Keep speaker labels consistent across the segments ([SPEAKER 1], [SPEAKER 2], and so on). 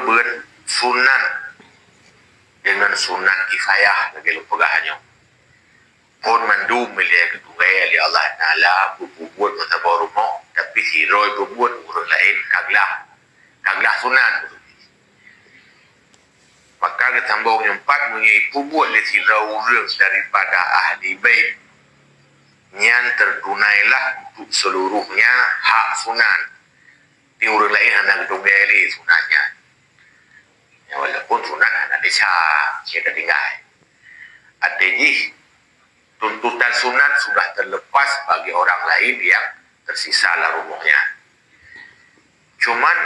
[SPEAKER 1] Korban sunat dengan sunat kifayah lagi lupa gahanyo. Pun mandum milia ketunggai ali Allah Ta'ala berbuat masa rumah tapi si Roy berbuat orang lain kaglah sunat. Maka ketambah yang empat mengipu buat di si orang daripada ahli bait yang terdunailah untuk seluruhnya hak sunat. Di orang lain hendak ketunggai ali sunatnya. Ya, walaupun sunat hendak disah kita tinggal. Artinya tuntutan sunat sudah terlepas bagi orang lain yang tersisa lah rumahnya. Cuman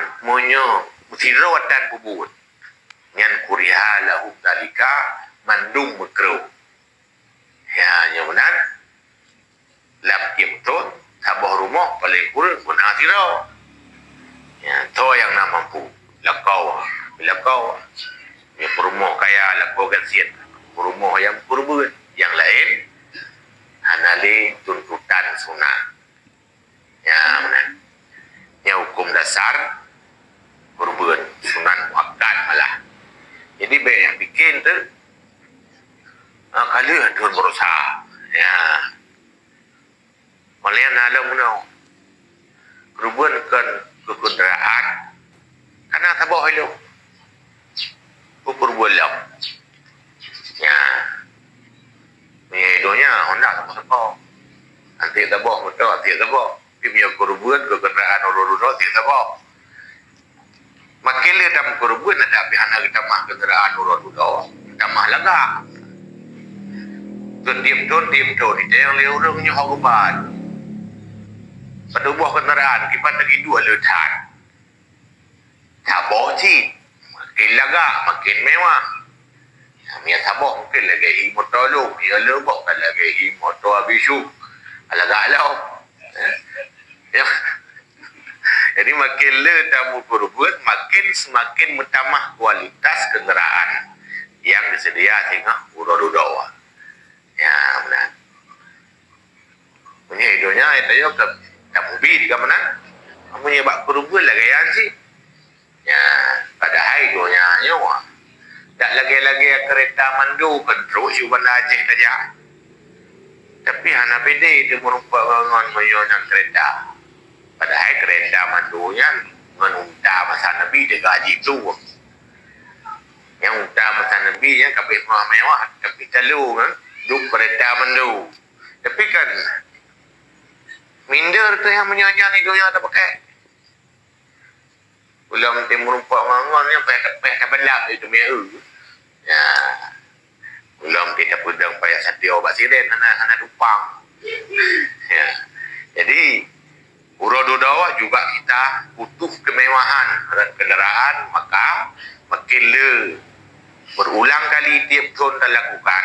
[SPEAKER 1] mesti rawatan bubut yang kuriha lahum dalika mandung makruh. Ya, nyamunan lam kimtun sabah rumah paling kurang guna sirau. Ya, to yang nak mampu lakau ya rumah kaya lakau gansian rumah yang kurban yang lain hanali tuntutan sunat. Ya, benar. Ya, hukum dasar kurban sunat muakkad malah. Jadi baik yang bikin tu kali ada berusaha. Ya. Malah ada menau kurban kan kekendaraan karena tabah itu kurban lam. Ya. Hidunya Honda sama-sama. Nanti tabah betul, nanti tabah. Dia punya kurban ke kenderaan orang-orang, nanti tabah. Makin dia dalam kurban, ada pihak kita mah kenderaan orang-orang. Kita mah lagak. Diam tu. Dia yang lihat orangnya horban. Pada buah kenderaan, kita lagi dua letan. Tabah sih. Makin lagak, makin mewah. Mia sabah mungkin lagi motor lu, dia lebok kan lagi motor abisu. Alagak lau. Ya. Jadi makin le tamu kurban, makin semakin bertambah kualitas kenderaan yang disedia sehingga udah. Ya, benar. Punya hidupnya itu yo ke mobil ke mana? Punya bak kurban lagi yang sih. Ya, pada hari hidupnya nyawa. Tak lagi-lagi kereta mandu kan terus Bandar Aceh saja. Tapi anak pede dia merupakan menyonan kereta. Padahal kereta mandunya menunta masa Nabi dia gaji tu. Yang unta masa Nabi yang kabeh mewah tapi telu kan duk kereta mandu. Tapi kan minder tu yang menyanyian itu yang tak pakai. Ulam timur merupakan yang pakai balap itu dia. Ya, belum kita pedang payah satyo basiden anak dupang. Ya, jadi urododawa juga kita butuh kemewahan kenderaan, maka makin berulang kali tiap tahun kita lakukan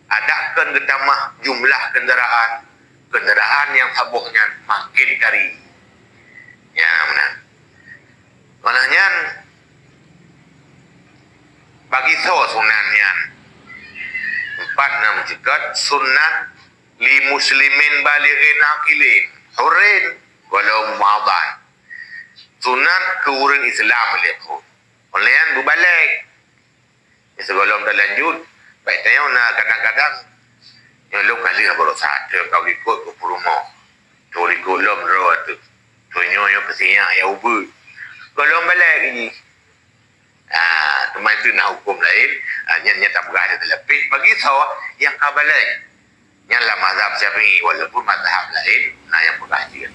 [SPEAKER 1] adakan ketambah jumlah kenderaan yang sabuhnya makin dari. Ya, benar. Malahnya bagi sunatnya 4 cekat sunat li muslimin balighin akilin hurin walau mu'adhan sunat ke orang Islam lepo olayan berbalik sebelum terlanjut baik tanya nak kadang-kadang yang lu kali baru satu kau ikut ke rumah tu ikut lom rawat tu nyo kesinya ya ubud kalau balik ini teman itu nak hukum lain yang tak berada terlebih bagi saya yang kabalai yang lah mazhab Syafi'i walaupun mazhab lain yang berkajian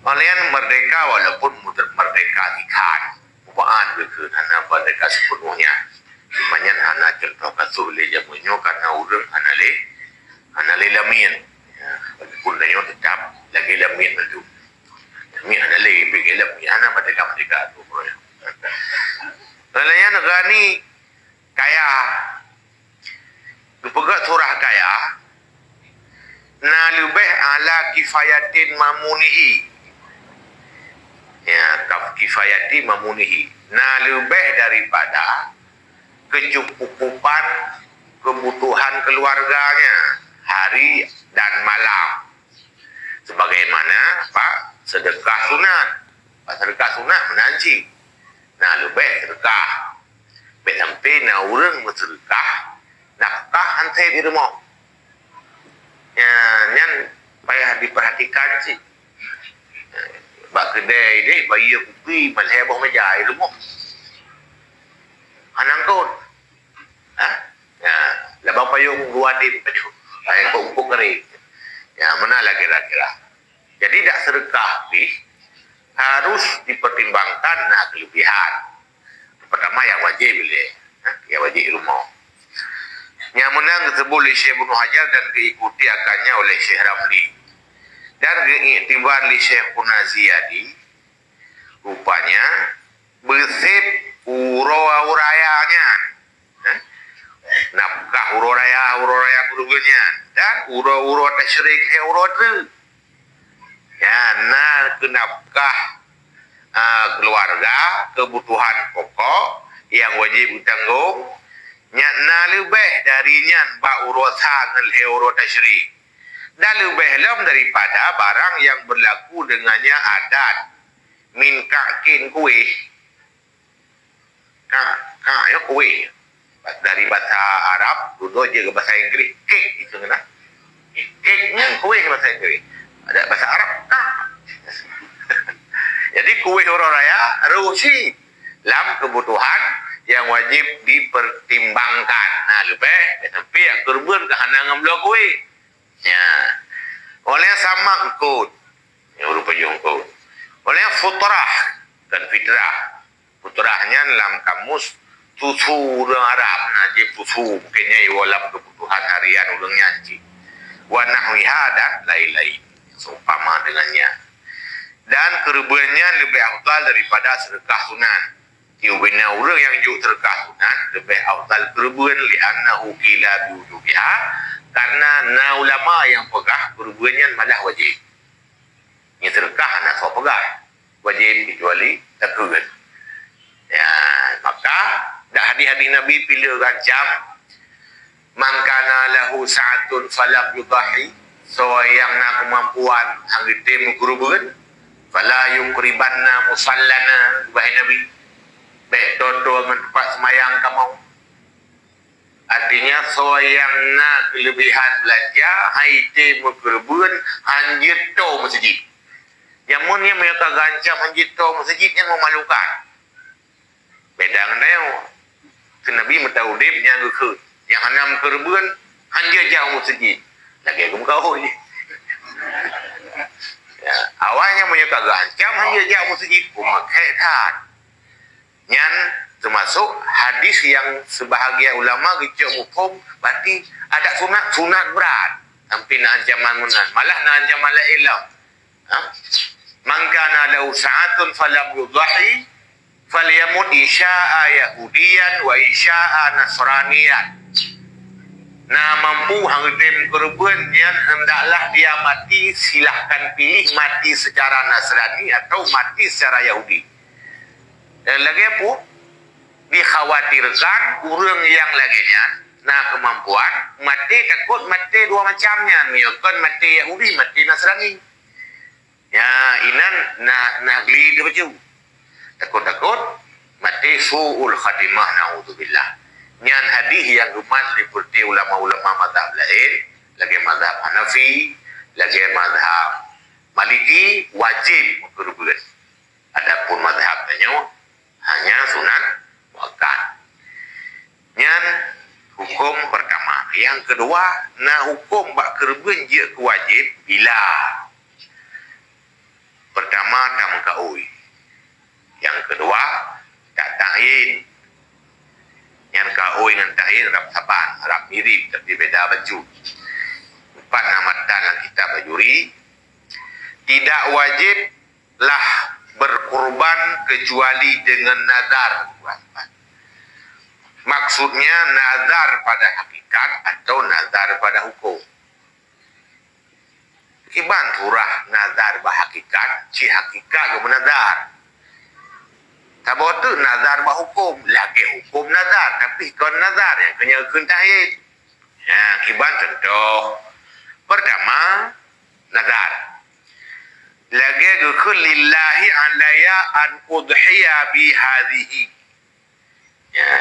[SPEAKER 1] kalian merdeka walaupun merdeka ikan upaan ke hana merdeka sepenuhnya cumanya hana contoh kasus le jamunyo karena urang hana le lamin walaupun dia tetap lagi lamin itu lamin hana le pergi lamin hana merdeka tu Nalanya negara ni kaya. Dipegat surah kaya. Na lubih ala kifayatin mamunihi. Ya, kifayati mamunihi. Na lubih daripada kecukupan kebutuhan keluarganya hari dan malam. Sebagaimana Pak sedekah sunat. Pak sedekah sunat menanci. Nah lebih sedekah. Bet sampai na orang bersedekah, nafkah hantai di rumah. Ya, nyan payah diperhatikan sih. Bak kedai ni bayi kopi malai bawah meja di rumah. Anang kau. Ha? Ya, labang payung dua din payung. Yang kau kering. Ya, mana lah kira-kira. Jadi tak sedekah ni harus dipertimbangkan nah kelebihan. Pertama yang wajib boleh. Yang wajib rumah. Yang menang tersebut oleh Syekh Ibnu Hajar dan diikuti akannya oleh Syekh Ramli. Dan keiktibar oleh Syekh Punaziyadi rupanya bersib urayanya. Nafkah uraya keluarganya dan uro tasyrik uro tu. Ya, nah ke nafkah keluarga, kebutuhan pokok yang wajib ditanggung. Nyatna lebih darinya ba urusan uro tasyrik. Dan lebih lem daripada barang yang berlaku dengannya adat. Min kakin kuih. Ya kuih. Dari bahasa Arab, duduk je ke bahasa Inggeris. Kek itu kena. Keknya kuih bahasa Inggeris. Ada bahasa Arab. Jadi kuih orang raya, rusi. Dalam kebutuhan yang wajib dipertimbangkan. Nah, lebih. Tapi yang kurban ke hanang ambil kuih. Ya. Oleh sama kod. Yang berupa jongkod. Oleh futrah dan fitrah. Futrahnya dalam kamus susu orang Arab. Najib susu mungkinnya dalam kebutuhan harian orang nyanci. Wa nahwiha dan lain-lain. Seumpama dengannya. Dan kerubuannya lebih afdal daripada sedekah sunan. Tiubina orang yang juk sedekah sunan lebih afdal kerubuan li'annahu qila biwujubiha. Karena na ulama yang pegah kerubuannya malah wajib. Yang sedekah nak so pegah. Wajib kecuali takut. Ya, maka dah hadis-hadis Nabi pilih rancam man kana lahu sa'atun falam yudahi, so yang nak kemampuan hangite kurban fala yukribanna musallana, wahai Nabi baik toto dengan tempat semayang kamu. Artinya so yang nak kelebihan belanja haite kurban hanjit to masjid. Yang mun yang mereka gancam hanjit to masjid yang memalukan. Beda dengan dia. Nabi mentaudib yang ke yang hanam kurban hanya jauh masjid. Lagi aku kau je. Ya, awalnya mereka gancam hanya jauh masjid memakai tan. Yang termasuk hadis yang sebahagian ulama gecok hukum berarti ada sunat berat sampai nak ancaman munan. Malah nak ancaman la ilam. Man kana lahu sa'atun falam yudhi falyamut isya'a yahudiyan wa isya'a nasraniyan. Nah mampu hangtem kurban yang hendaklah dia mati, silahkan pilih mati secara Nasrani atau mati secara Yahudi. Dan lagi apa? Dikhawatirkan orang yang laginya nah kemampuan mati takut mati dua macamnya, misalkan mati Yahudi, mati Nasrani. Ya inan nak geli dia baju. Takut-takut mati su'ul khatimah na'udzubillah. Nyan hadis yang umat diperti ulama-ulama mazhab lain, lagi mazhab Hanafi, lagi mazhab Maliki wajib kurban. Adapun mazhabnya hanya sunat muakkad. Nyan hukum pertama. Yang kedua, nah hukum bak kurban je wajib bila pertama tak mengkaui. Yang kedua, tak ta'yin. Yang kau dengan ta'yin rap saban, rap mirip, tapi beda baju. Empat namatan dalam kitab bajuri. Tidak wajiblah berkurban kecuali dengan nazar. Maksudnya nazar pada hakikat atau nazar pada hukum. Iban surah nazar pada hakikat, si hakikat yang menazar. Tahu tu nazar berhukum, lagi hukum nazar, tapi kon nazar yang kena ta'yin. Ya, kiban contoh. Pertama, nazar. lagi ke lillahi alaya an udhiya bi hadhihi. Ya.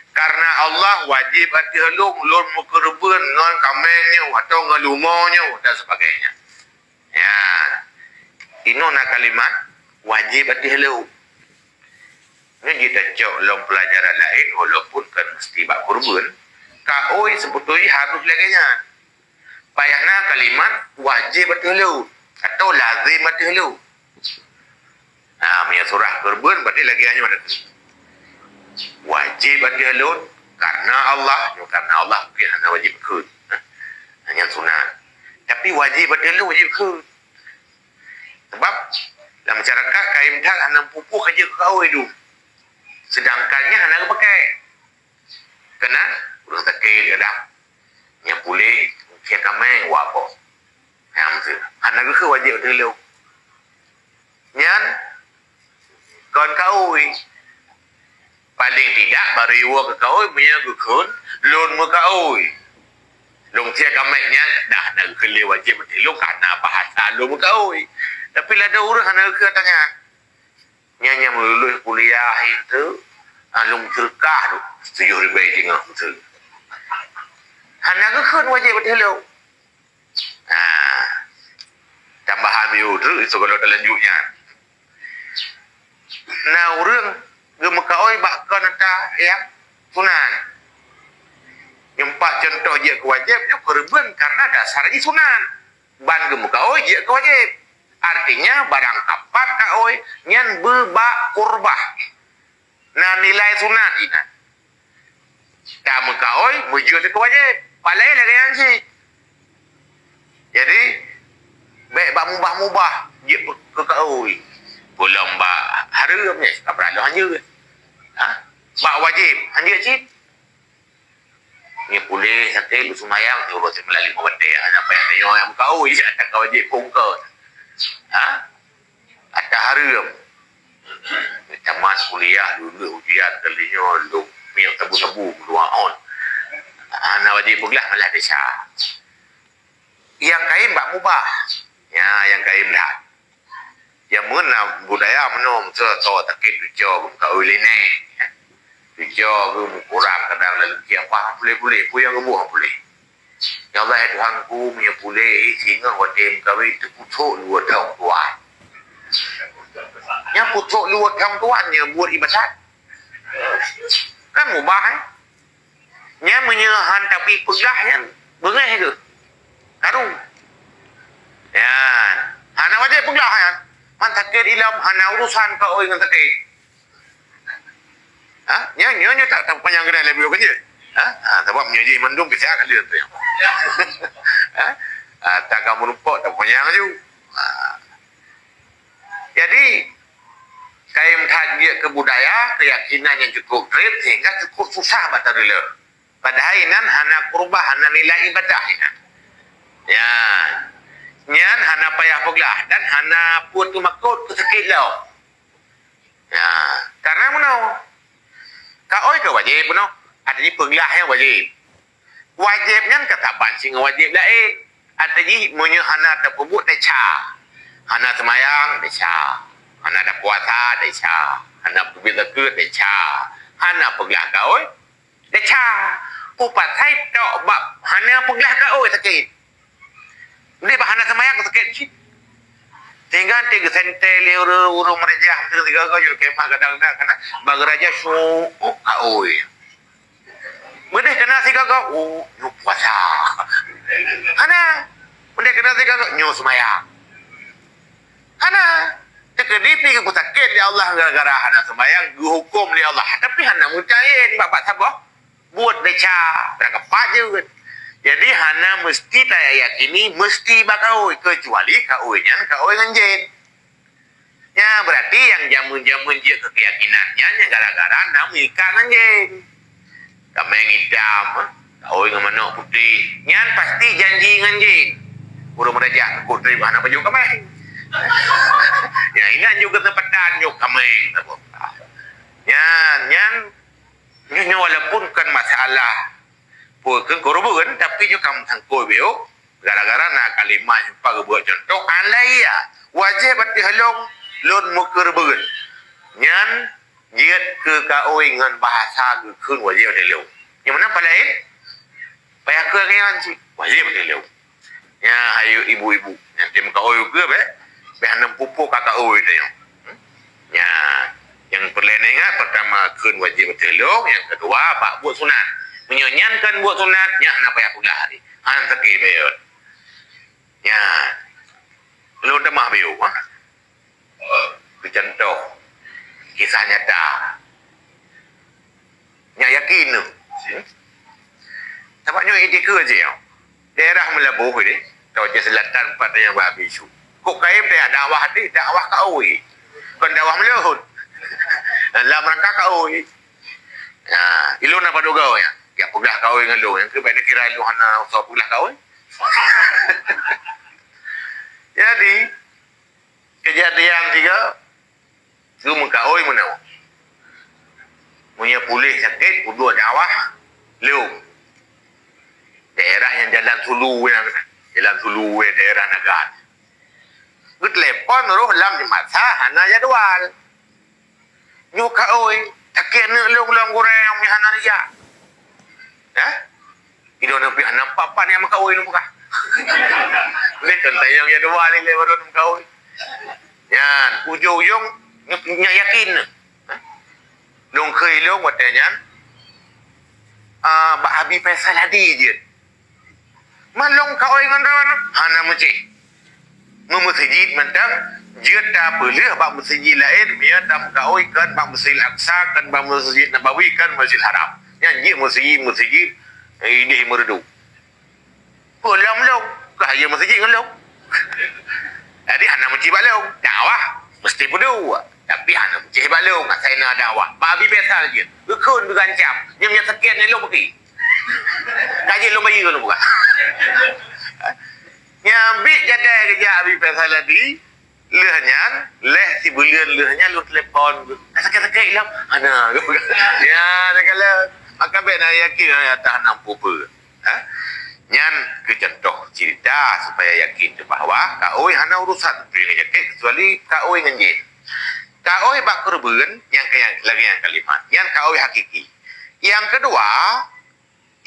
[SPEAKER 1] Karena Allah wajib hati helung lon mukerben ngon kamennya atau ngelumonya dan sebagainya. Ya. Ini nak kalimat wajib hati helung. Ini kita cok dalam pelajaran lain walaupun kan mesti bak kurban. Kaoi sebetulnya harus laginya. Payahna kalimat wajib hati helung atau lazim hati helung. Nah, punya surah kurban berarti lagi hanya pada wajib hati helung karena Allah mungkin hanya wajib ke. Hanya sunat. Tapi wajib hati helung wajib ke. Sebab dalam masyarakat kain tak hanya pupuk kerja kau itu. Sedangkannya hanya pakai. Kena urus takil dah. Yang boleh kia kameng wapo. Yang tu. Hanya ke wajib hati helung. Nyan kon kau paling tidak bariwa ke kau punya gukun lon mu kau. Long kia kamengnya dah nak kele wajib hati helung karena bahasa lon mu kau. Tapi ada orang hanya ke tanya. Nyanya melulus kuliah itu alung cerkah tu 7,000 tengah tu. Hanya ke kan wajib hati helung. Tambahan biu tu itu kalau terlanjutnya. Nah orang gemekaoi bakkan ada yang sunan. Empat contoh je kewajib je korban karena dasarnya sunan. Ban gemekaoi je kewajib. Artinya barang kapat kaoi nyan beba kurbah. Nah nilai sunat ini. Kamu kaoi mujur itu wajib. Palai lagi yang si. Jadi baik bak mubah-mubah je ke kaoi. Belum bak haramnya. Kapan hanya. Bak wajib hanya cip. Ni boleh sakit lu sumayang tu rasa melalui mawati hanya payah yang kaoi tak wajib pungkau. Ada haram. Tamas kuliah dulu ujian kalinya lu minyak tabu-tabu dua on. Anak wajib belah malah desa. Yang kain bak mubah. Ya, yang kain dah. Yang mana budaya menom so takit ujo ka uline. Ujo ku kurang kadang lalu apa boleh puyang kebuah boleh. Ya Allah Tuhanku punya boleh sehingga wadim kami itu putuk luar tahun tuan. Yang putuk luar tahun tuannya buat ibadat. Kan mubah Yang menyehan tapi pegah yang bengah ke. Karung. Ya. Hana wajib pegah kan. Man takir ilam hana urusan kau dengan takir. Nyonya tak panjang kena lebih kerja. Sebab menyaji mendung kesihatan dia tu. Tak kamu lupa tak panjang je. Jadi kaim dia ke budaya keyakinan yang cukup trip sehingga cukup susah batal dulu. Padahal inan hana kurbah hana nilai ibadah inan. Ya. Nyan hana payah peglah dan hana pun tu makut kesakit lau. Ya. Karena mana? Kau ke wajib mana? Artinya peglah yang wajib. Wajibnya kata bancing wajib lain. Artinya punya hana terpebut deca. Hana semayang deca. Hana ada puasa deca. Hana pergi zakat deca. Hana peglah kau deca. Upat saya tak bab hana peglah kau sakit. Dia hana semayang sakit cip. Tinggal 3 sentel urung merejah tiga kau jadi kemah kadang-kadang karena bagi raja kau. Mudah kena si kakak, nyuk puasa. Hana, mudah kena si kakak, nyuk semayang. Hana, tekedipi ke sakit di Allah gara-gara hana semayang, hukum di Allah. Tapi hana mucahin, bapak sabah, buat deca, berangkat pajak. Jadi hana mesti tak yakini, mesti bakau, kecuali kaunya, kau nganjen. Ya, berarti yang jamun-jamun dia keyakinannya, yang gara-gara nak ikan nganjen. Kameng hitam, kau dengan mana putih. Nyan pasti janji nganjing. Urung merajak kau terima anak baju kameng. Ya ini juga tempatan yuk kameng. Nyan walaupun kan masalah bukan korban tapi juga kamu sangkoi beo. Gara-gara nak kalimah jumpa buat contoh alaiya wajib bati halong lon muker beun nyan jiat ke kaoi ngan bahasa ke kun wajib bati halong yang mana pada lain payah ke kan si wajib bati halong ya ayo ibu-ibu yang tim kaoi ke be hanam pupuk kakak oi tu ya yang perlenengan pertama kun wajib bati halong yang kedua bak buat sunat menyonyankan buat sunat nya nak payah pula hari han sakit beul ya lu demah biu contoh kisah nyata nya yakin tu tampaknya etika je daerah Melabuh ni Toja Selatan pada yang babi su kok kaim dia dakwah ni dakwah kaoi bukan dakwah melehut dalam rangka kaoi ilu nak padu kau ya ya pegah kaoi dengan lu yang ke benda kira lu hana usah pegah kaoi jadi kejadian tiga tu muka oi mana punya pulih sakit udua dakwah lu daerah yang jalan Sulu daerah Nagat gut telepon roh lam di masa hana jadwal nyuka oi sakit ni lu ulang goreng mi hana ria idon pi hana papa ni muka oi lu muka ni tentang yang dua ni baru kau yan ujung-ujung nya yakin long khơi long wat nyan ba abi pesa ladi je malong kau ngan ran hana mesti memusjid mentang jeta pelih ba masjid lain dia tam kau kan ba masjid Aqsa kan ba masjid Nabawi kan Masjid Haram yan je masjid ini merdu pulang long kaya masjid kan long jadi hana mesti balong dakwah mesti pedu tapi hana mesti balong saya nak dakwah babi biasa je ukun berancam yang sekian ni long pergi kaji long bayi long bukan nyambi jadai kerja abi biasa lagi lehnya leh si bulian lehnya lu telefon sakit-sakit hilang hana ya segala maka benar yakin ya tak nampu apa nyan kecontoh cerita supaya yakin bahawa kaoi hana urusan dengan yakin kecuali kaoi dengan jin kaoi bak kurban yang lagi yang kalimat yang kaoi hakiki yang kedua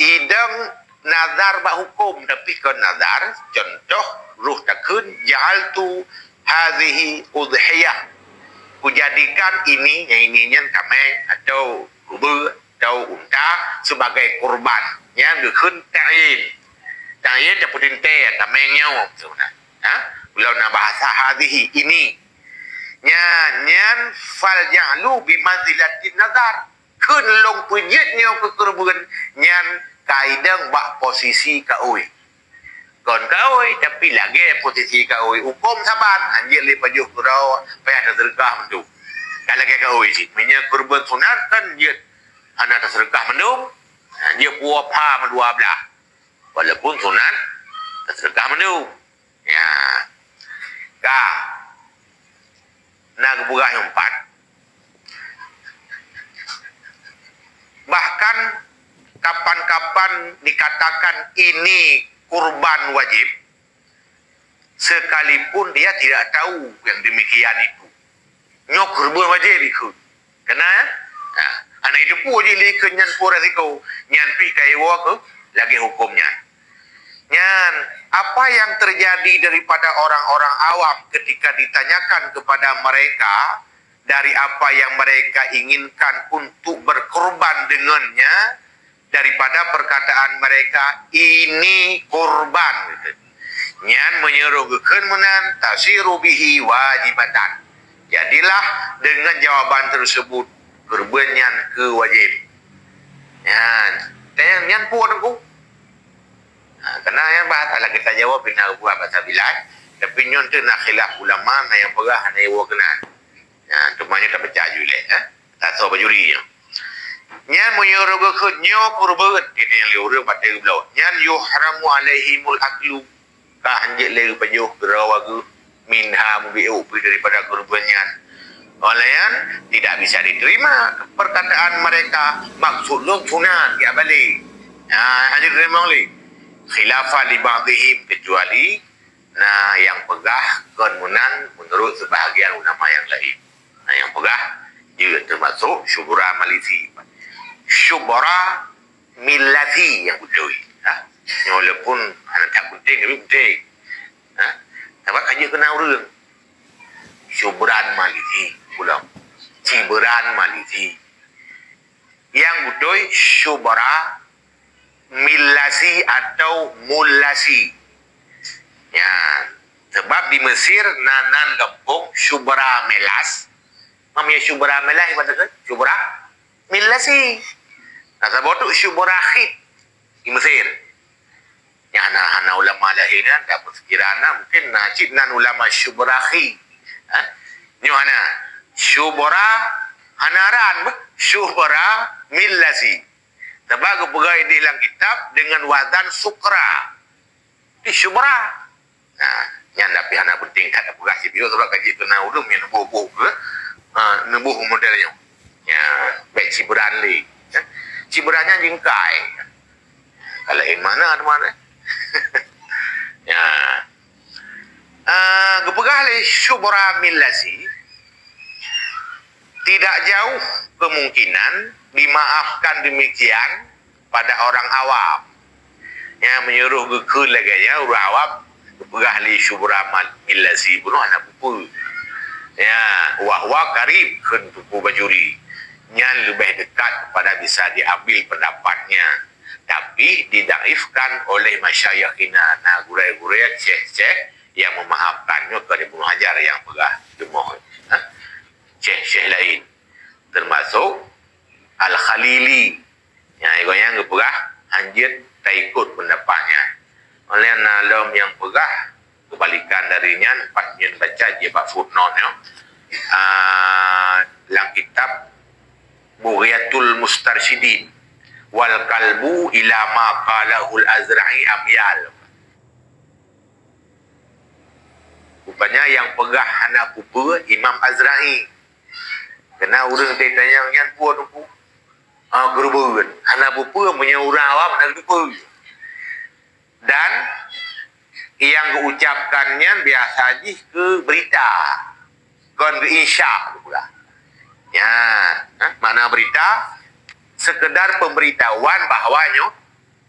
[SPEAKER 1] idang nazar bak hukum tapi kan nazar contoh ruh takun ja'altu hadhihi udhiyah kujadikan ini yang ininya kameng atau kubu atau unta sebagai kurban yang dikun ta'yin daputin teh tameng nyaw kalau nak bahasa hadhihi ini nyan fal ja'lu bi manzilatin nazar kun long pujit nyaw ke kurban nyan kaidang bak posisi kaoi kon kaoi tapi lagi posisi kaoi hukum saban anjir li pajuh kurau payah terserkah mendu kalau ke kaoi sih punya kurban sunat kan dia hana terserkah mendu dia puah pa dua belah walaupun sunat terserkah mendu ya nak berah yang empat bahkan kapan-kapan dikatakan ini kurban wajib sekalipun dia tidak tahu yang demikian itu nyok kurban wajib ikut kena anak itu pun je leka nyan pura risiko nyan pi kaiwa ke lagi hukumnya nyan apa yang terjadi daripada orang-orang awam ketika ditanyakan kepada mereka dari apa yang mereka inginkan untuk berkorban dengannya daripada perkataan mereka ini kurban nyan menyerukan menan tasiru bihi wajibatan jadilah dengan jawaban tersebut kurbannya ke wajib nyan puan aku kena yang bahasa lah kita jawab bina buat bahasa bilan tapi nyon tu nak khilaf ulama na yang perah na yang kena cumanya tak percaya juga tak tahu bajuri nyan menyuruh ke nyo kurban ini yang liur pada belau nyan yuhramu alaihimul aklu kah anjik lagi pajuh gerawagu minha mubi'u daripada kurbannya olayan tidak bisa diterima perkataan mereka maksud lu sunat ya balik hanya terima oleh khilafah li ba'dihim kecuali Nah, yang pegah kemunan menurut sebahagian ulama yang lain. Nah, yang pegah dia termasuk syubra malisi. Syubra millati yang betul. Walaupun anak tak penting tapi penting. Tapi kaji kena urang. Syubran malisi pula. Ciberan malisi. Yang betul syubra millasi atau mulasi. Ya, sebab di Mesir nanan kampung syubra melas. Mamnya syubra melas ibadah kan? Syubra millasi. Nah, sebab tu syubra khid di Mesir. Yang anak ulama lahiran tak persekiraan mungkin najib nan ulama syubra khid. Ni mana? Syubra hanaran syubra millasi. Sebab kepegai di dalam kitab dengan wazan sukra. Di syubra. Nah, yang tapi anak penting tak ada pegah video sebab kaji kena ulum yang nebuh ke nebuh modelnya. Ya, baik ciberan li. Ciberannya jingkai. Kalau yang mana? Ya. Kepegah li syubra millasi. Tidak jauh kemungkinan dimaafkan demikian pada orang awam. Ya, menyuruh gekun lagi ya, orang awam kepegah li syubra millasi pun anak pupu. Ya, wahwa karib kan pupu bajuri. Yang lebih dekat kepada bisa diambil pendapatnya. Tapi didaifkan oleh masyayikhina. Nah, gurai-gurai cek yang memaafkannya kepada Ibnu Hajar yang pegah demoh. Syekh lain. Termasuk Al-Khalili. Yang pegah anjir tak ikut pendapatnya. Oleh nalam yang pegah kebalikan darinya empatnya baca dia bab footnote dalam kitab Bughiyatul Mustarsyidin wal qalbu ila ma qalahul Azra'i amyal. Rupanya yang pegah anak pupa Imam Azra'i. Kena urang tanya yang puan tu gerubuan. Anak pupa punya orang awam nak pupa. Dan yang diucapkannya biasa je ke berita. Kon ke insya pula. Ya, mana berita? Sekedar pemberitahuan bahawanya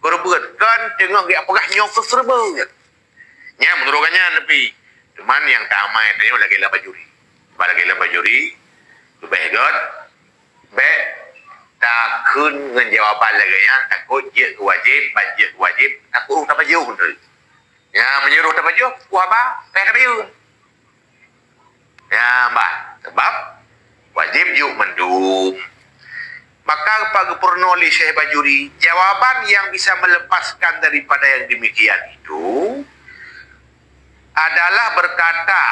[SPEAKER 1] gerubuan. Kan tengok dia apakah nyok keserba. Ya, menurutkannya nepi. Cuman yang tamai tanya lagi lah bajuri. Lagi lah bajuri. Lebih god, baik takun dengan jawapan lagi ya, takut je wajib, banjir wajib, takut tak baju pun. Ya menyuruh tak baju, apa? Tak baju. Ya mbak, sebab wajib juk mendung. Maka pada purnoli Syekh Bajuri, jawaban yang bisa melepaskan daripada yang demikian itu adalah berkata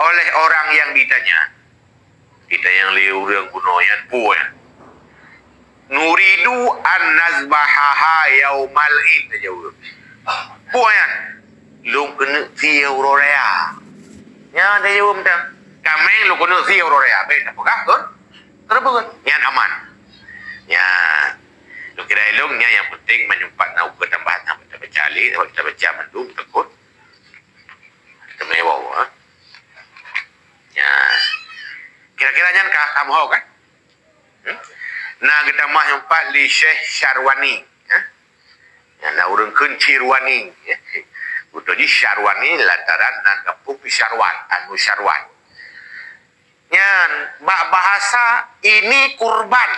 [SPEAKER 1] oleh orang yang ditanya. Kita yang liur yang gunoyan puan. Nuridu an nazbahaha yaumal id jauh. Puan. Lu kena si Aurora. Ya ada jauh macam. Kami lu kena si Aurora. Baik tak apa kan? Terbun. Yang aman. Ya. Lu kira eloknya yang penting menyumpat nak ke tambahan kita baca ali, kita baca mendung takut. Kita mewah. Ya. Kira-kira jangan kamu tahu kan? Nah, kita mah empat li Syekh Syarwani. Yang orang Kencirwani. Betul di Syarwani lantaran nak kampung Syarwan, anu Syarwan. Yang bahasa ini kurban.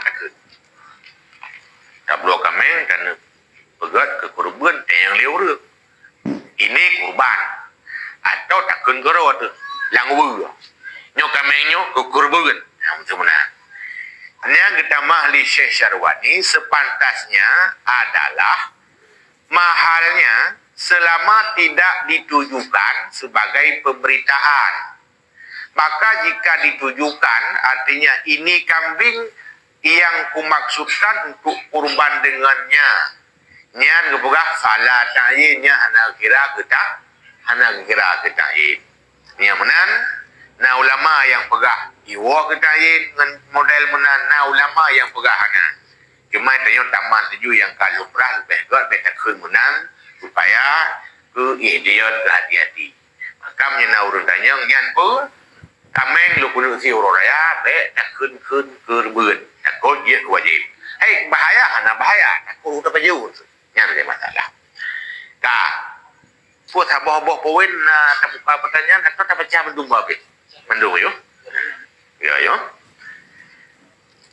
[SPEAKER 1] Tak perlu kami kerana pegat ke kurban yang liur. Ini kurban. Atau tak kengkara tu. Langwa. Nyok kamenyo kukurbugan. Macam mana? Yang kita mahli Syekh Syarwani sepantasnya adalah mahalnya selama tidak ditujukan sebagai pemberitaan. Maka jika ditujukan artinya ini kambing yang kumaksudkan untuk kurban dengannya. Nyan kepegah salah ta'yinnya anak kira ketain. Yang menan nah ulama yang pegah iwa ketain dengan model menan nah ulama yang pegah hana. Cuma tanya taman tuju yang kalumrah lebih god betakun menan supaya ke idiot ke hati-hati. Maka menyena urang tanya nyan pun tameng lu kudu si uraya be tak kun kerbeun takut dia wajib. Hei bahaya ana bahaya takut udah pajun. Nyan ada masalah. Ka puat boh poin na tabuka pertanyaan atau tak baca mendung babe. Mendung yo. Ya yo.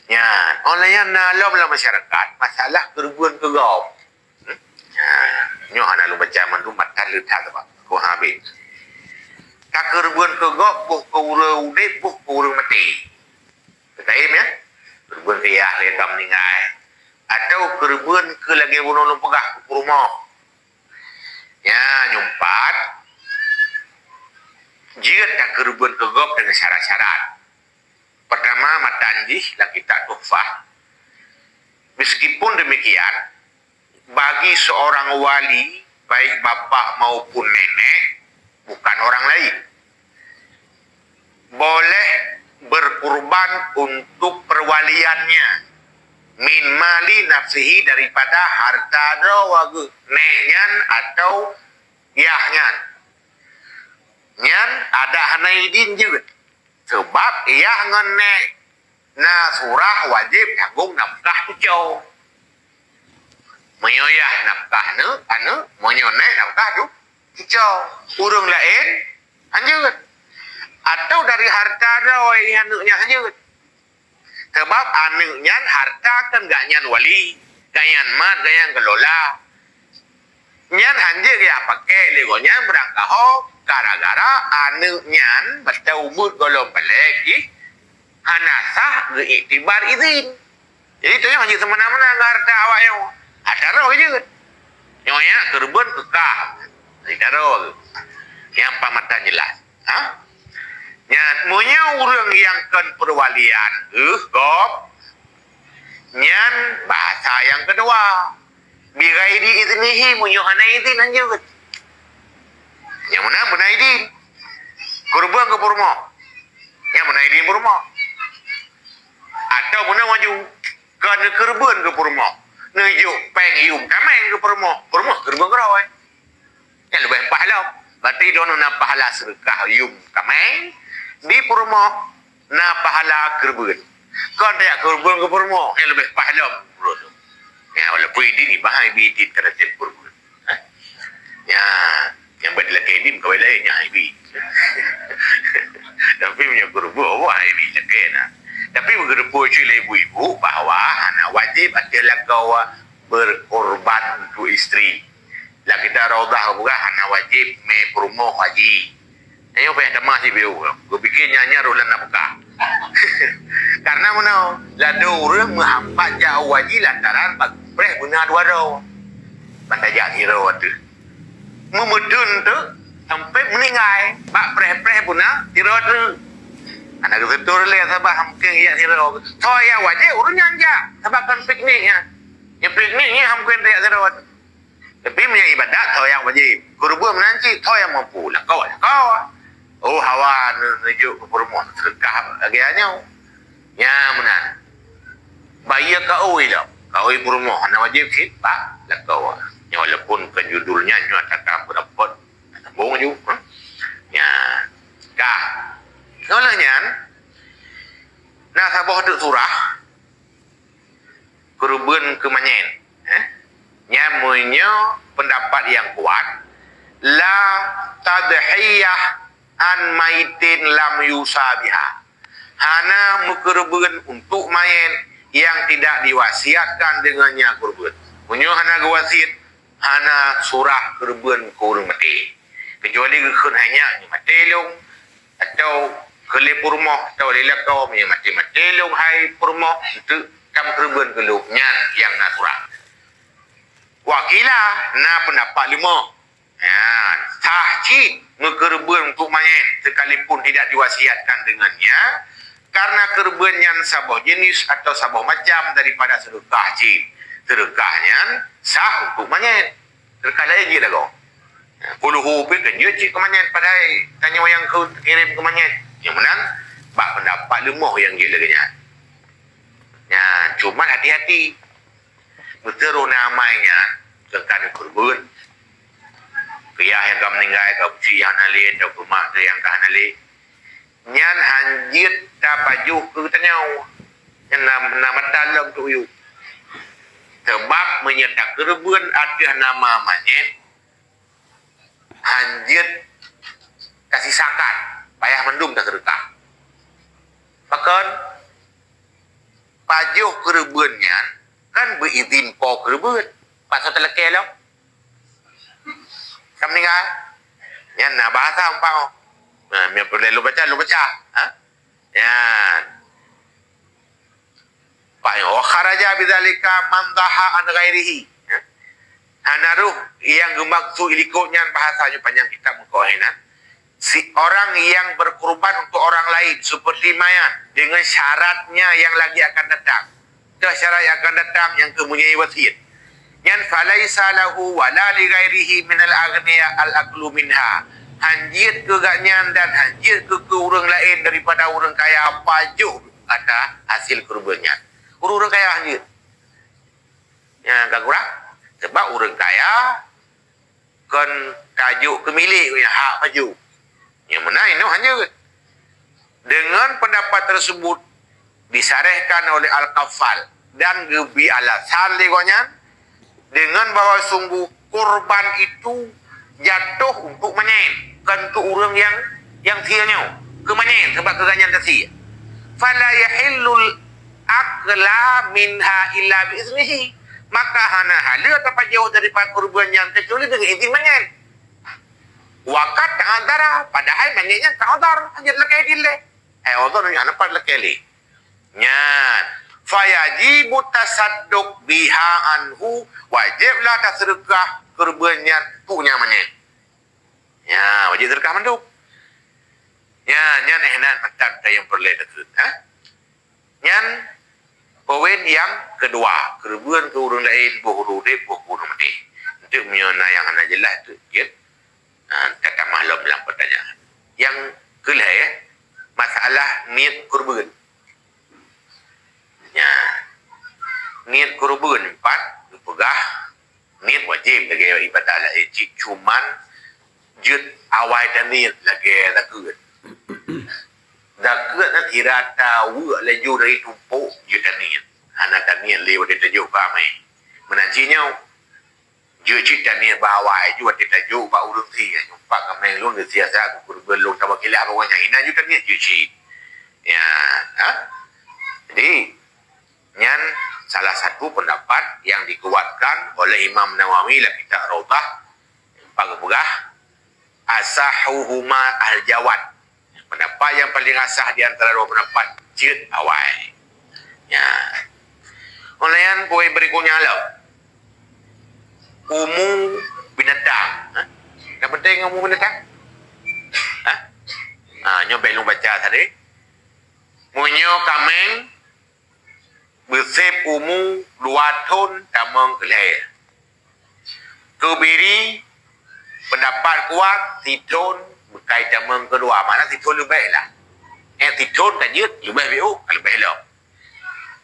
[SPEAKER 1] Ya, online na lom la masyarakat masalah kerubuan kegom. Nyo ana lu baca mendung matan lu tak apa. Ko habis. Tak kerubuan kegom buh ke urang udet buh ke urang mati. Betul ya? Kerubuan ke ya lekam ningai. Atau kerubuan ke lagi bunuh pegah ke rumah. Ya, nyumpat. Jika tak kerubuan kegom dengan syarat-syarat. Pertama, matanjih lagi tak tufah. Meskipun demikian, bagi seorang wali, baik bapak maupun nenek, bukan orang lain, boleh berkurban untuk perwaliannya. Min mali nafsihi daripada harta rawagu neknyan atau yahnya. Nyan ada hanaidin juga. Sebab ia ngenek na surah wajib tanggung nafkah tu jauh. Menyoyah nafkah nu anu menyonek nafkah tu jauh. Urang lain hanjut. Atau dari harta rawai anaknya hanjut. Sebab anaknya harta kan gak nyan wali, ganyan mat, ganyan kelola. Nyan hanjut ya pakai legonya berangkat ho. Gara-gara anaknya baca umur golong pelek hanasah beriktibar izin. Jadi itu yang hanya semena-mena harta awak yang ada roh je. Nyonya kerbun kekah. Ada roh. Yang pamatan jelas. Ha? Nyat punya orang yang kan perwalian. Gop. Nyan bahasa yang kedua. Biraidi iznihi munyuhana izin anjut. Yang mana benaidin kurban ke purmo, yang benaidin purmo, atau mana maju kerana kurban ke purmo, nujuk pengium kameng ke purmo kurban kerawai, yang lebih pahala, berarti dono na pahala sedekah ium kameng di purmo na pahala kurban, kan tak kurban ke purmo yang lebih pahala, ya walaupun ini bahaya bidit terhadap kurban, ya. Yang berdua kedim kau lain yang ibi. Tapi punya kurbu wah ibi lekena. Tapi berkurbu cile ibu-ibu bahawa anak wajib adalah kau berkorban untuk isteri. Lah kita raudah bukan anak wajib me promo haji. Ayo payah demah si biu. Gua bikin nyanyi rolan nak buka. Karena mana lado orang menghambat jauh wajib lantaran preh guna dua ro. Pandai jak hero tu. Memudun tu sampai meninggal bak preh-preh puna tiro tu anak betul le sabah hamkeng ya tiro toya wajib urun nyanja sabah kan pikniknya yang pikniknya hamkeng ya tiro tapi punya ibadat toya wajib kurban menanci toya mampu lah kau oh hawa nuju ke perempuan sedekah agiannya ya menan bayar kau lah kau perempuan anak wajib kita lah kau walaupun kan judulnya nyatakan berdapat sambung juga ya kah soalnya nah sabah tu surah kurban kemanyen nyamunya pendapat yang kuat la tadhiyah an maitin lam yusabiha hana mukurban untuk mayen yang tidak diwasiatkan dengannya kurban punya hana wasiat hana surah kurban kurang mati kecuali kun hanya mati long atau kele purmoh atau lelak kau punya mati long hai purmoh itu kam kurban keluknya yang nak surah wakilah na pendapat lima ya tahkid kurban untuk mayat sekalipun tidak diwasiatkan dengannya karena kurban yang sabah jenis atau sabah macam daripada sedekah haji sedekahnya sah untuk manyet sedekah lain je dah kau puluh rupiah kan je cik ke manyet padahal tanya yang kau kirim ke manyet yang menang bak pendapat lemah yang je lagi ya cuma hati-hati betul namanya tentang kurban Kaya yang kau meninggal kau cuci yang nali atau kumak tu yang kau nali. Nyan hanjit tak baju ke tanyau. Yang nama dalam tu yuk. Sebab menyetak kerebuan ada nama manyet. Hanjit kasih sakat. Payah mendung tak kerekah. Bahkan baju kerebuannya kan berizin po kerebuan. Pasal terlekeh lah. Kamu meninggal. Yang nak bahasa umpau. Yang perlu lu baca. Ha? Yan. Wa kharaja bidzalika man dhaha an ghairihi. Anaruh yang gemaksud ilikutnya bahasanya panjang kitab Muqahinah. Si orang yang berkorban untuk orang lain seperti mayat dengan syaratnya yang lagi akan datang. Itu syarat yang akan datang yang mempunyai wasiat. Yang falaisa lahu wala li ghairihi min al-aghniya al-aqlu minha. Hanjit ke gaknyan dan hanjit ke orang lain daripada orang kaya pajuh kata hasil kurbannya. Orang kaya hanjit. Yang tak kurang. Sebab orang kaya kan tajuk ke milik punya hak paju. Yang mana ini hanjit. Dengan pendapat tersebut disarehkan oleh Al-Kafal dan Gebi Al-Asal legonya dengan bahawa sungguh korban itu jatuh untuk menyen. Kan untuk orang yang sianya kemanyen sebab keganyan tasi. Fala yahillul akla minha illa biiznihi. Maka hana hala dapat jauh daripada korban yang kecuali dengan izin menyen. Wakat ta'adara padahal menyennya ta'adar hanya lekai dile. Ta'adar yang nampak lekai li. Nyan. Fayajibu tasadduk biha anhu. Wajiblah tersedekah korban yang punya menyen. Ya, wajib sedekah manduk. Ya, nyan ehnan macam yang perlu dekat. Ha? Nyan poin yang kedua, kerubuan ke orang lain bohuru de bohuru mati. Itu menyona yang ana jelas tu, ya. Kata maklum dalam pertanyaan. Yang kelih masalah niat kurban. Ya. Niat kurban 4 dipegah. Niat wajib bagi ibadah lain cuman jut awal dan niat lagi takut. Takut nak kira tahu laju dari tumpuk jut dan niat. Anak dan niat lewat dia tajuk kami. Menajinya jut dan niat bawah juga dia tajuk pak urung si. Jumpa kami lu dia siasa kurban lu tak kilah pokoknya. Ina jut dan niat jut. Ya, ha? Jadi nyan salah satu pendapat yang dikuatkan oleh Imam Nawawi dalam kitab Raudhah pagah asahuhuma al-jawad. Pendapat yang paling asah di antara dua pendapat jid awal. Ya. Olayan poin berikutnya lah. Umu binatang. Ha? Dah penting umu binatang? Ha? Nyoba lu baca tadi. Munyo kameng bersep umu 2 tahun tamang kelih. Kebiri pendapat kuat titon berkaitan dengan kedua. Mana titon lebih baik lah. Titon kan jut lebih baik. Kalau baik lah.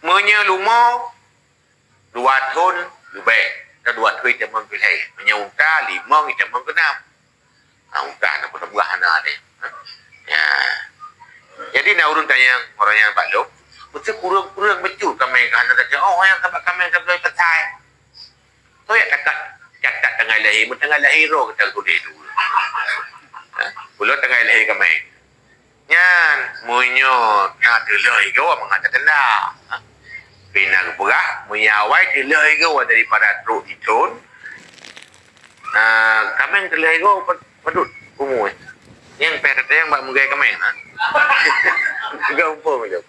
[SPEAKER 1] Menyelumo 2 tahun lebih baik. Dan 2 tahun kita mengkilai. Menyeunta 5 kita mengkenam. Unta nak pun buah anak ni. Ya. Jadi nak urun tanya orang yang bakluk. Betul kurang-kurang betul kami kerana kata, oh yang tempat kami tak boleh petai. So ya cakap tengah lahir, tengah lahir roh kita kudik tu. Pulau tengah lahir kami. Nyan, munyo nak delai ke awak mengatakan dah. Pina ke perah, menyawai delai ke awak daripada truk itun. Kami delai ke awak pedut umur. Yang kata yang buat menggai kami. Gampang macam.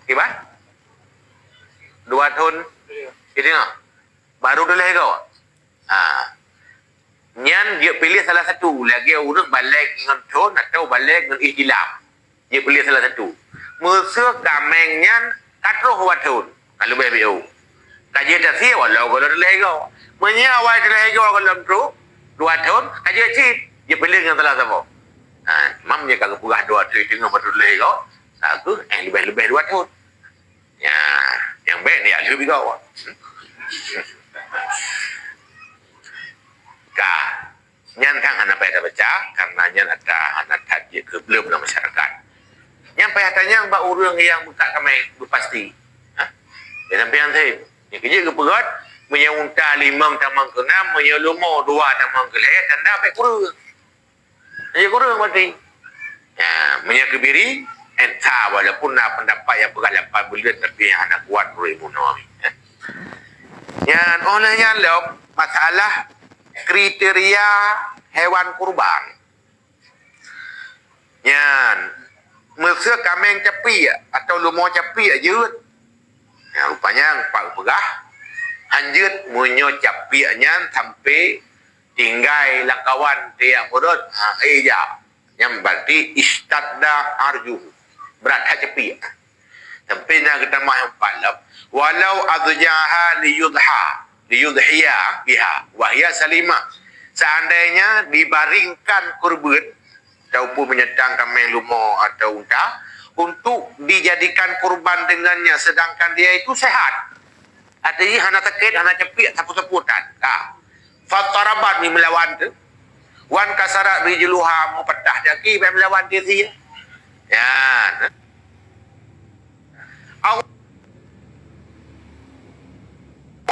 [SPEAKER 1] Kiba? 2 tahun. Ini baru dah lahir kau. Nyan dia pilih salah satu. Lagi orang balik dengan tahun atau balik dengan ihtilam. Dia pilih salah satu. Musuh kameng nyan katruh 2 tahun. Kalau BBU. Kaji tak siap walau kalau dah lahir kau. Menyawai dah lahir kau kalau teruk 2 tahun. Kaji cip. Dia pilih dengan salah satu. Mam dia kalau purah 2 tahun tengah baru lahir kau. Aku lebih-lebih 2 tahun. Ya, yang baik ni lebih kau. Ka nyan tang anak pada baca karena nyan ada anak tadi ke belum dalam masyarakat. Yang payatanya mbak orang yang buka kami berpasti. Jangan pian saya. Yang kerja ke perat menyeunta 5 tamang ke 6, menyelumo 2 tamang ke 8 dan dapat kurang. Dia kurang berarti. Ya, menyakibiri entah walaupun pendapat yang beralapan bulan tapi anak kuat beribu nawi. Yang olehnya lo masalah kriteria hewan kurban. Yang masa kameng capi atau lumo capi aja. Ya, rupanya pak pegah hanjut munyo capi nya sampai tinggal lakawan tiap urut. Ya. Yang berarti istadda arjuh. Berat capi. Sampai nak kita mahu palap walau adjaha liyudhiya biha wahya salimah. Seandainya dibaringkan kurban ataupun menyedang kambing lumo atau unta untuk dijadikan kurban dengannya sedangkan dia itu sehat. Artinya hana sakit, hana cepik, saput-saputan. Fatarabat ni melawan tu. Wan kasara rijluha mupatah jaki melawan dia dia. Ya.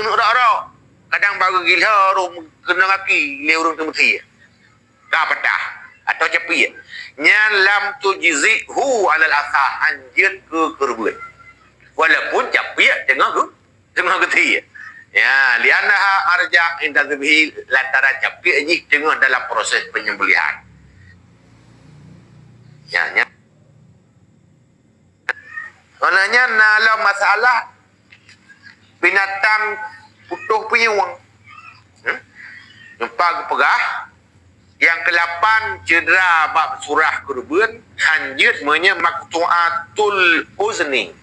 [SPEAKER 1] Orang kadang baru gila orang kena kaki le orang temati. Ka patah atau cepi. Nya lam tujzihu alal asah anjut ke kurban. Walaupun cepi tengah geti. Ya, lianaha arja inda dzibhi lantaran cepi ni tengah dalam proses penyembelihan. Ya. Olehnya nalar masalah binatang utuh penyuang. Jumpa pegah yang ke-8 cedera bab surah kurban hanjut menye maqtu'atul uzni.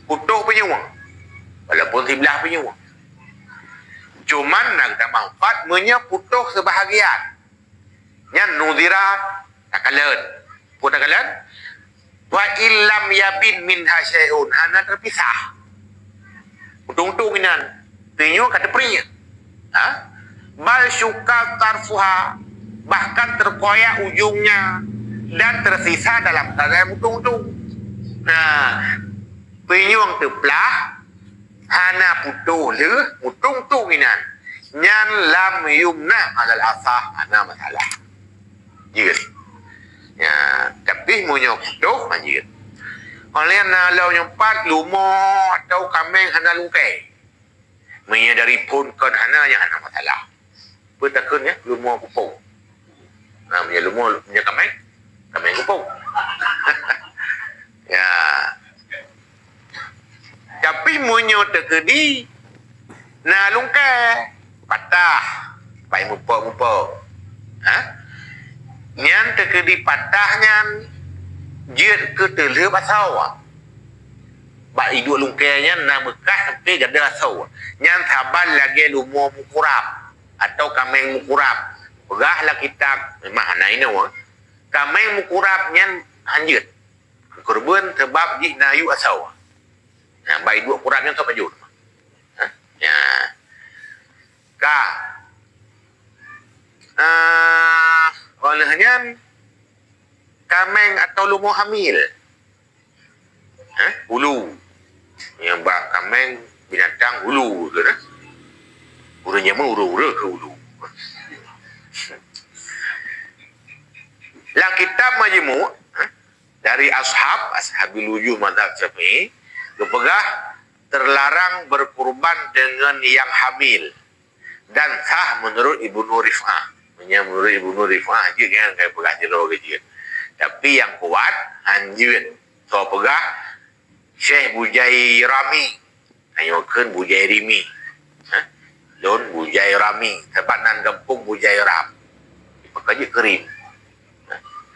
[SPEAKER 1] Utuh penyuang walaupun sebelah penyuang. Cuman nak tak manfaat menye putuh sebahagian. Nya nudira takalan. Putakalan wa illam yabin minha syai'un hana terpisah. Untung-untung inan penyu kata perinya. Bal syuka tarfuha bahkan terkoyak ujungnya dan tersisa dalam keadaan untung-untung. Penyu yang terpelah hana putuh le untung-untung inan nyan lam yumna alal asah hana masalah. Jika ya, tapi munyo putuh manjir. Oleh nalau nyempat lumo atau kambing hana lungkai. Menyadari pun kan hana yang hana masalah. Bertakun ya lumo pupung. Punya lumo punya kambing pupung. Ya. Tapi munyo terkedi na lungkai patah pai mupo. Nyan terkedi patahnya jid ke telur basau. Bak hidup lungkainya na bekas sampai gada asau. Nyan saban lagi lumo mukurap atau kambing mukurap. Pegahlah kitab memang ana ini kambing mukurap nyan hanjut. Kurban sebab jih nayu asau. Bak hidup kurapnya tu pajut. Ya. Olehnya kambing atau lumo hamil. Ulu. Yang bak kambing binatang ulu ke dah. Uranya mah uru-uru ke ulu. Dalam kitab Majmu' dari ashabil wujuh mazhab Syafi'i, kepegah terlarang berkurban dengan yang hamil dan sah menurut Ibnu Rif'ah. Menurut Ibnu Rif'ah je kan kayak pegah jero je. Tapi yang kuat anjun. So pegah Syekh Bujai Rami. Ayokan Bujai Rimi. Don Bujai Rami. Sebab nan kampung Bujai Ram. Pakai je kerim.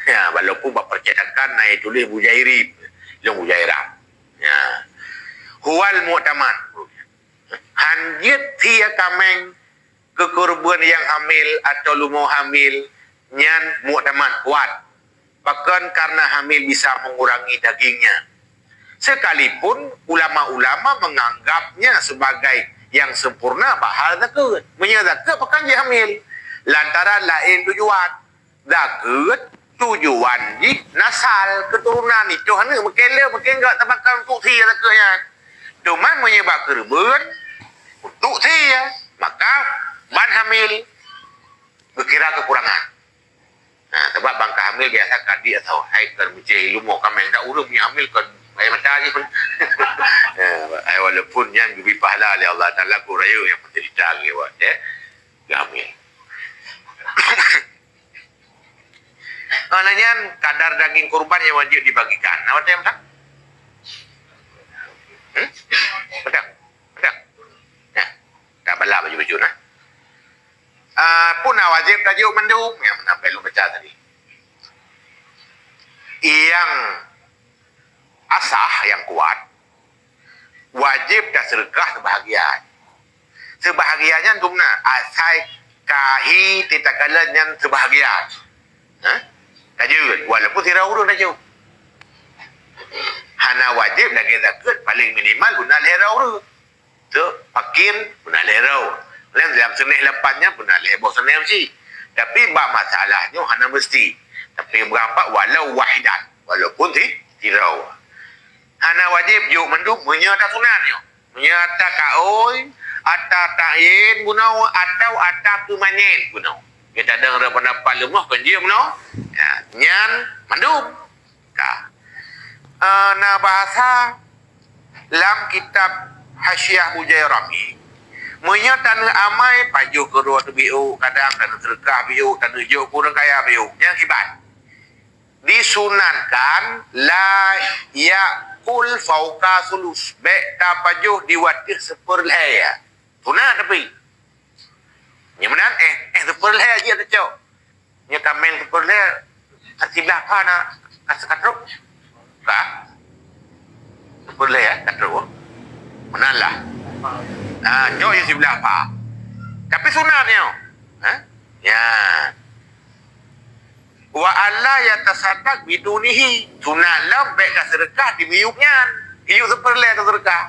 [SPEAKER 1] Ya, walaupun bak percetakan naik tulis Bujai Rim. Don Bujai Ram. Ya. Huwal mu'taman. Hanjit tia kameng ke kurban yang hamil atau lumo hamil nyan mu'taman kuat. Bahkan karena hamil bisa mengurangi dagingnya. Sekalipun ulama-ulama menganggapnya sebagai yang sempurna bahal zakat. Punya zakat pakai je hamil. Lantaran lain tujuan. Zakat tujuan di nasal keturunan itu hanya mungkin enggak tabakan untuk thi zakatnya. Cuma menyebab kerbet untuk thi maka ban hamil berkira kekurangan. Nah, sebab bangka hamil biasa kadi atau haikal mencari lumuk kami tak urut punya hamil kan ayat mata je pun. Walaupun yang lebih pahala oleh Allah Ta'ala kuraya yang menderita lewat hamil. Maknanya kadar daging kurban yang wajib dibagikan. Apa yang tak? Betul. Nah, tak balak baju-baju nah. Pun wajib tajuk mendung yang menampai lu baca tadi. Yang asah yang kuat wajib dah sedekah sebahagian. Sebahagiannya dumna asai kahi titakalan yang sebahagian. Tajud walaupun tidak urut tajud. Hana wajib lagi zakat paling minimal guna lera urut. Tu fakir guna lera. Lain dalam senih lepasnya guna lera bawah senih mesti. Tapi bab masalahnya hana mesti. Tapi berapa walau wahidan walaupun tirau. Hana wajib juk menduk punya tak sunatnya. Punya tak kaoi atau ta'yin guna atau kemanyen guna. Kita ada pendapat lemah kan dia guna. Nyan mandum ka bahasa dalam kitab Hasyiah Mujairami menyatakan amai pajuh kedua biu kadang tanah sedekah biu tanah hijau kurang kaya biu yang kibat disunatkan la yakul fauqa sulus beta pajuh diwatih seperlaya sunat tapi nyaman seperlaya dia tu cok nya kamen seperlaya sebelah mana kasih katruk kah boleh ya katruk menalah jauh yang sebelah apa tapi sunatnya ya wa alla yatasaddaq bidunihi sunatlah baik sedekah di biuknya hiup seperlaya sedekah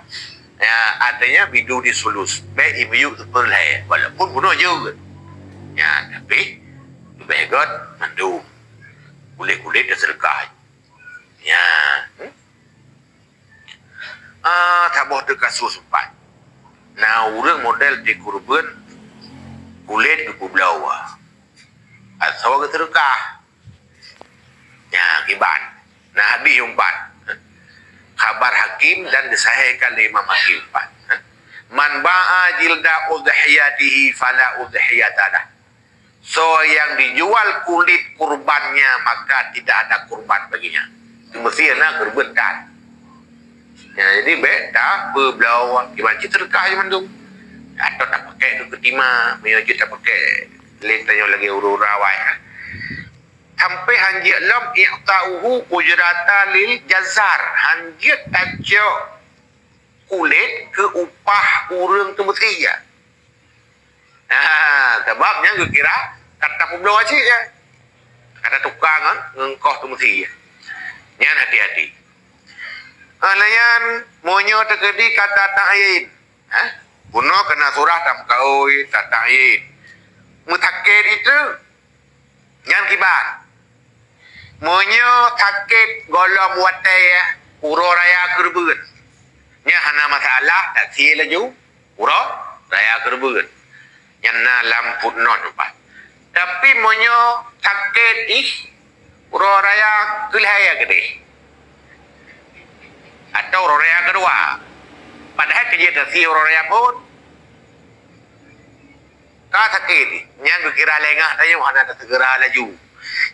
[SPEAKER 1] ya artinya bidu disulus baik biuk seperlaya walaupun bunuh juga ya tapi lebih god mandu kulit-kulit dan sedekah. Ya. Tak boleh kasus sempat. Nah, orang model di kurban kulit ke pulau. Atau ke sedekah. Ya, kiban. Nah, hadis umpat. Khabar Hakim dan disahihkan oleh Imam Hakim umpat. Man ba'a jilda udhiyatihi fala udhiyatalah. So yang dijual kulit kurbannya maka tidak ada kurban baginya. Mestinya kurbankan. Ya, jadi beda berbelawang dibaca terkah je mandung. Atau tak pakai tu ketima, menyajut tak pakai. Lain tanya lagi uru-urawai. Sampai hanjit lam i'ta'uhu ujrata lil jazar. Hanjit tajuk kulit ke upah urang tu mestinya. Sebabnya gue kira kata pembelaw aja ya. Kata tukang kan ngengkoh tu mesti ya. Nyan hati-hati. Alayan monyo terjadi kata ta'yin. Puno kena surah tam kaoi ta'yin. Mutakir itu nyan kibar. Monyo takit golom watai ya. Uro raya kerbun. Nya hana masalah tak si laju. Uro raya kerbun. Yang dalam footnote empat. Tapi monyo sakit uro raya kelihaya gede. Atau uro raya kedua. Padahal kejadian si uro raya pun kah sakit. Yang kira lengah tanya mana tak segera laju.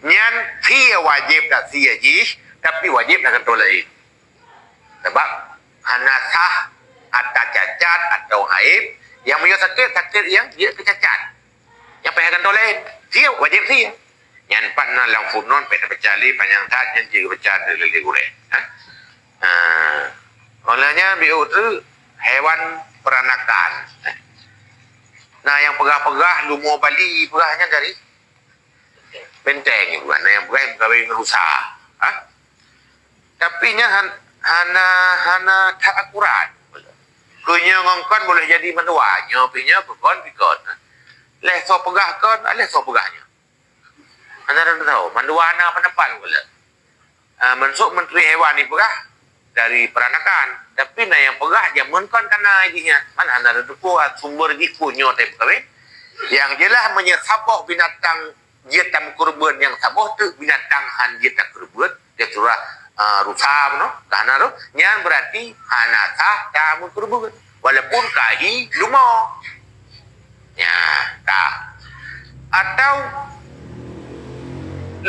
[SPEAKER 1] Yang si wajib tak si aji, tapi wajib nak kontrol lain. Sebab hana sah atau cacat atau haib. Yang punya sakit yang dia kecacat. Yang payahkan toleh, dia wajib dia. Yang empat na lang funon pecah panjang saat yang juga pecah dari gure. Olehnya biu tu hewan peranakan. Nah yang pegah-pegah lumo Bali pegahnya dari benteng bukan. Nah yang pegah gawe ngerusak. Tapi nya hana tak akurat. Punya ngongkon boleh jadi menduanya, punya pikon. Leh so pegah kon, leh so pegahnya. Anda dah tahu, manduana penepan pula. Mensuk menteri hewan ni pegah dari peranakan. Tapi na yang pegah jamun kon kana idinya. Mana anda ada buat sumber di punya tapi kawin. Yang jelas menyesabah binatang jitam kurban yang sabah tu binatang han jitam kurban dia surah rusa no kana ro nyan berarti hanata tamu kurban walaupun kahi lumo ya ta atau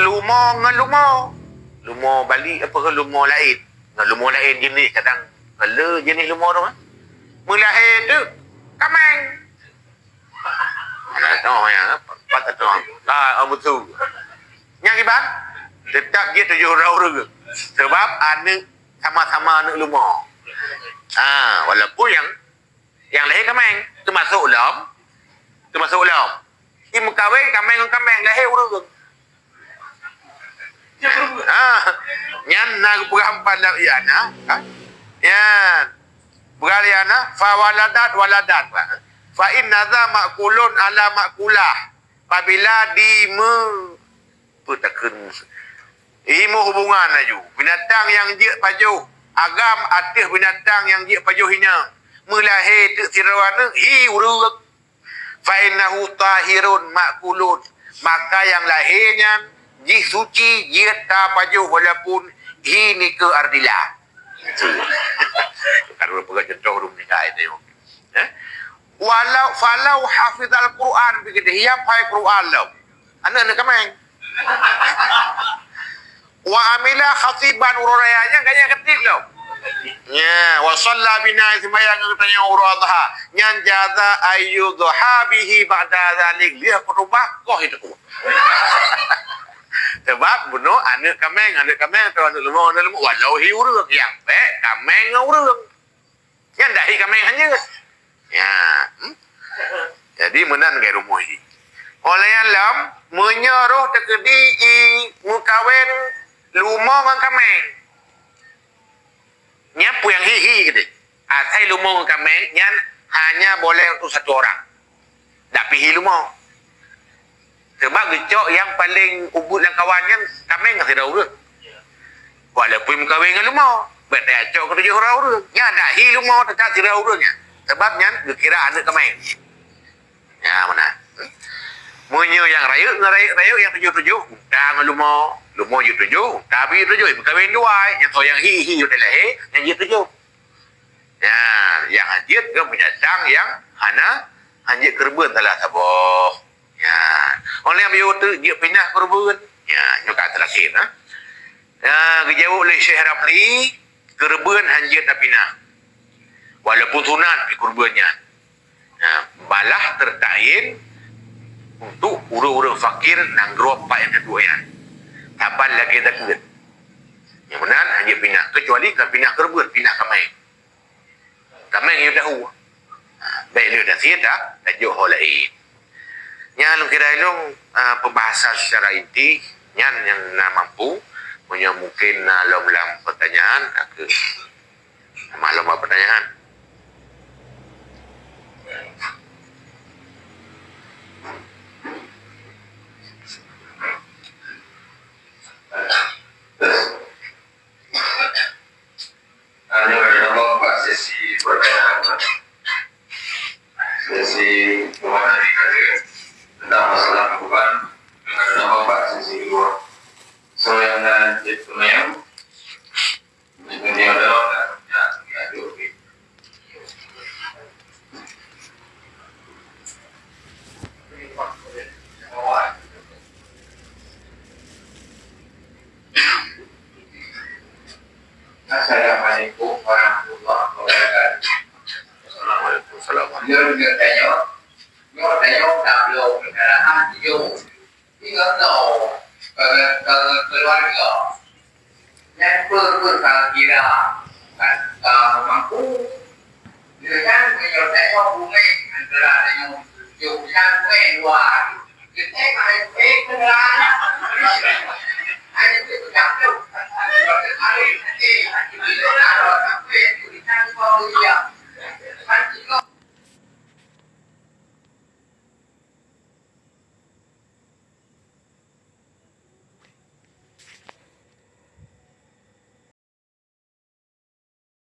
[SPEAKER 1] lumo Bali apa ke lumo lain lumo lain jenis kadang kalau jenis lumo tu mulai tu kamang tahu yang patut tu betul yang iban tetap dia 7 orang sebab anak sama-sama anak lumah walaupun yang lahir kamang termasuk ulam dia mengkawin kamang dengan kamang lahir orang nyan nak berhampan dak iana yan beraliana fa waladat fa inna za makulun ala makulah apabila putakun imu hubungan laju binatang yang dia pajuh agam atih binatang yang dia pajuh hina mulahir tu sirawana hi urug fa innahu tahirun makulun maka yang lahirnya ji suci dia ta pajuh walaupun hi ni ke ardila kalau pergi contoh rum ni kai tu falau hafizal Quran begitu dia pai Quran lo anak kamang wa amila khatiban urayanya kaya ketik lo ya wa shalla bina sembahyang katanya uradha nyan jaza ayyudha bihi ba'da zalik dia berubah kau itu sebab bunuh anak kamang tu anak lemah walau hi urang yang baik kamang urang yang dahi kamang hanya ya jadi menan gaya rumah ini oleh yang lam menyeruh terkedi mukawin lumah dengan kameng nyapu yang hihi gitu atai lumah dengan kameng yang hanya boleh untuk satu orang tak pihi lumah sebab gecok yang paling ubud dan kawannya kameng ngasih dah urut walaupun mukawin dengan lumah betul cok ke 7 orang urut ya dahi lumah tetap sirah urutnya sebabnya dikira anak kemain ya mana munyo yang rayuk yang 7 undang lumo 7 tapi 7 berkahwin dua yang so yang hi udah lahir yang 7 ya yang hajit ke binatang yang hajit kerban telah sabah ya oleh yang biu tu dia pindah kerban ya nyuka terakhir gejauh oleh Syekh Ramli kerban hajit dah pindah walaupun sunat di kurbannya balah tertain untuk urang-urang fakir nang gerop pak yang kedua ya taban lagi dekat yang benar hanya pindah kecuali ke pindah kurban pindah kamai yang dah baik dia dah siap dah jauh lain yang kira ilung pembahasan secara inti yang mampu punya mungkin lam pertanyaan ke malam pertanyaan
[SPEAKER 2] Ini adalah Pak sesi pertanyaan sesi keuangan tentang masalah beban dengan nama Pak sesi kedua. So yang jadi pemayang ini adalah Assalamualaikum warahmatullahi wabarakatuh.
[SPEAKER 1] Assalamualaikum warahmatullahi
[SPEAKER 2] Nhớ được đại nhốt đạp lộn là ăn vô cái ngấn đầu cơ loan gỡ nên phương thờ gì là bằng cú người khác bây giờ đại nhốt của mình là đại nhốt dùng sang quen hòa cái thế mà cái ra ai biết được gặp đâu